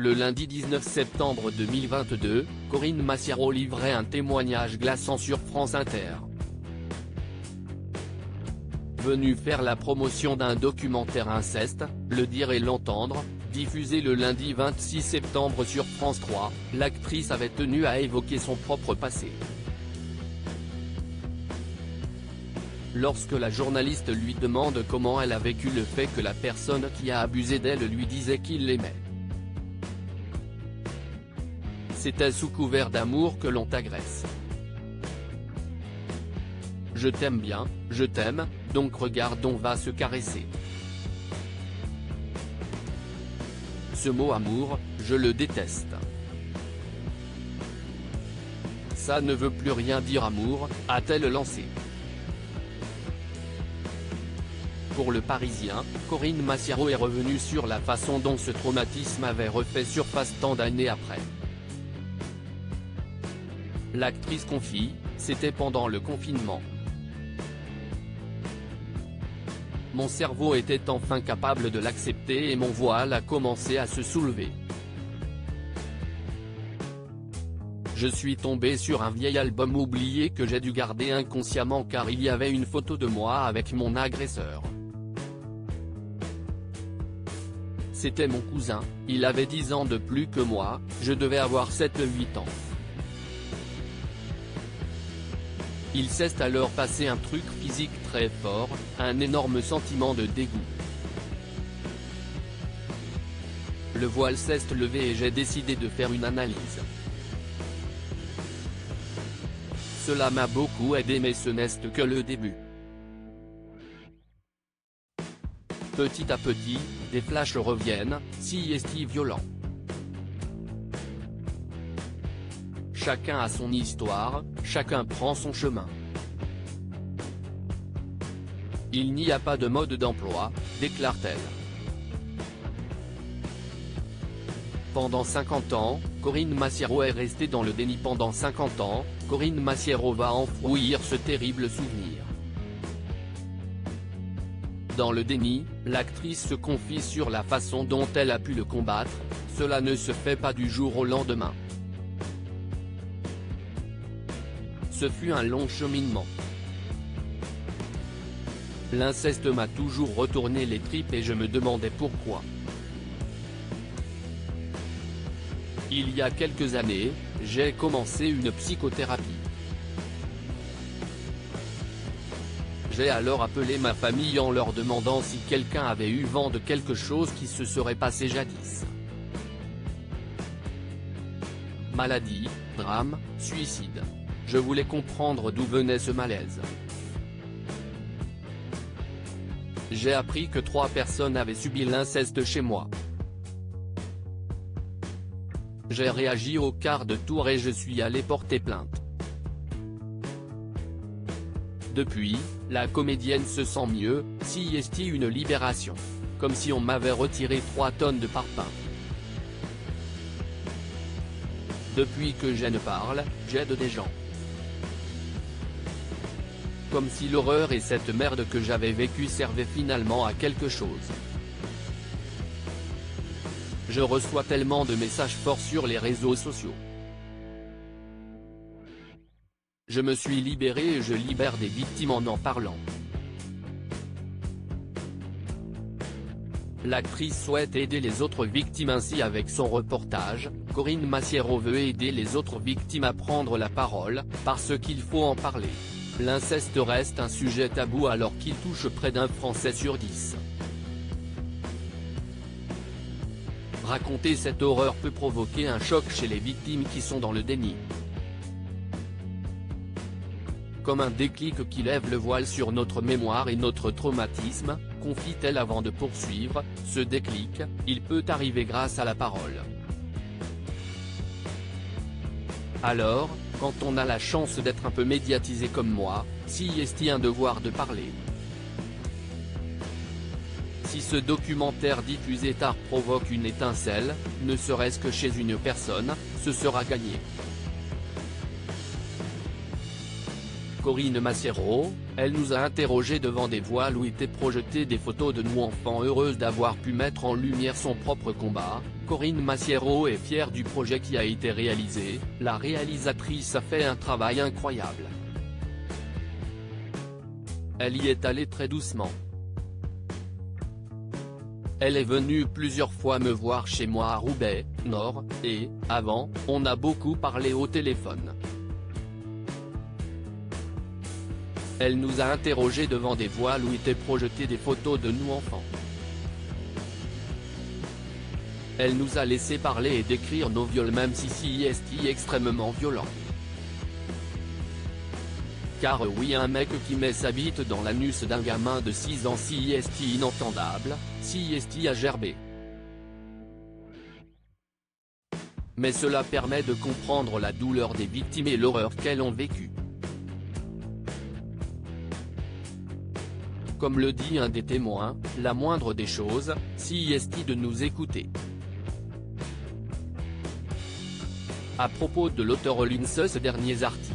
Le lundi 19 septembre 2022, Corinne Massiaro livrait un témoignage glaçant sur France Inter. Venue faire la promotion d'un documentaire inceste, Le dire et l'entendre, diffusé le lundi 26 septembre sur France 3, l'actrice avait tenu à évoquer son propre passé. Lorsque la journaliste lui demande comment elle a vécu le fait que la personne qui a abusé d'elle lui disait qu'il l'aimait. C'était sous couvert d'amour que l'on t'agresse. Je t'aime bien, je t'aime, donc regarde, on va se caresser. Ce mot amour, je le déteste. Ça ne veut plus rien dire amour, a-t-elle lancé. Pour Le Parisien, Corinne Massiaro est revenue sur la façon dont ce traumatisme avait refait surface tant d'années après. L'actrice confie, c'était pendant le confinement. Mon cerveau était enfin capable de l'accepter et mon voile a commencé à se soulever. Je suis tombé sur un vieil album oublié que j'ai dû garder inconsciemment car il y avait une photo de moi avec mon agresseur. C'était mon cousin, il avait 10 ans de plus que moi, je devais avoir 7-8 ans. Il s'est alors passé un truc physique très fort, un énorme sentiment de dégoût. Le voile s'est levé et j'ai décidé de faire une analyse. Cela m'a beaucoup aidé mais ce n'est que le début. Petit à petit, des flashs reviennent, si est-il violent. Chacun a son histoire, chacun prend son chemin. Il n'y a pas de mode d'emploi, déclare-t-elle. Pendant 50 ans, Corinne Massiaro est restée dans le déni. Pendant 50 ans, Corinne Massiaro va enfouir ce terrible souvenir. Dans le déni, l'actrice se confie sur la façon dont elle a pu le combattre, cela ne se fait pas du jour au lendemain. Ce fut un long cheminement. L'inceste m'a toujours retourné les tripes et je me demandais pourquoi. Il y a quelques années, j'ai commencé une psychothérapie. J'ai alors appelé ma famille en leur demandant si quelqu'un avait eu vent de quelque chose qui se serait passé jadis. Maladie, drame, suicide. Je voulais comprendre d'où venait ce malaise. J'ai appris que 3 personnes avaient subi l'inceste chez moi. J'ai réagi au quart de tour et je suis allé porter plainte. Depuis, la comédienne se sent mieux, si est-il une libération. Comme si on m'avait retiré 3 tonnes de parpaing. Depuis que je ne parle, j'aide des gens. Comme si l'horreur et cette merde que j'avais vécue servaient finalement à quelque chose. Je reçois tellement de messages forts sur les réseaux sociaux. Je me suis libéré et je libère des victimes en parlant. L'actrice souhaite aider les autres victimes ainsi avec son reportage, Corinne Massiaro veut aider les autres victimes à prendre la parole, parce qu'il faut en parler. L'inceste reste un sujet tabou alors qu'il touche près d'un Français sur 10. Raconter cette horreur peut provoquer un choc chez les victimes qui sont dans le déni. Comme un déclic qui lève le voile sur notre mémoire et notre traumatisme, confie-t-elle avant de poursuivre, ce déclic, il peut arriver grâce à la parole. Alors, quand on a la chance d'être un peu médiatisé comme moi, si est-il un devoir de parler. Si ce documentaire diffusé tard provoque une étincelle, ne serait-ce que chez une personne, ce sera gagné. Corinne Massiero, elle nous a interrogé devant des voiles où étaient projetées des photos de nous enfants heureuses d'avoir pu mettre en lumière son propre combat. Corinne Massiero est fière du projet qui a été réalisé, la réalisatrice a fait un travail incroyable. Elle y est allée très doucement. Elle est venue plusieurs fois me voir chez moi à Roubaix, Nord, et, avant, on a beaucoup parlé au téléphone. Elle nous a interrogé devant des voiles où étaient projetées des photos de nous enfants. Elle nous a laissé parler et décrire nos viols même si c'est extrêmement violent. Car oui, un mec qui met sa bite dans l'anus d'un gamin de 6 ans c'est inentendable, c'est à gerber. Mais cela permet de comprendre la douleur des victimes et l'horreur qu'elles ont vécue. Comme le dit un des témoins, la moindre des choses, c'est de nous écouter. À propos de l'auteur Lince, ces derniers articles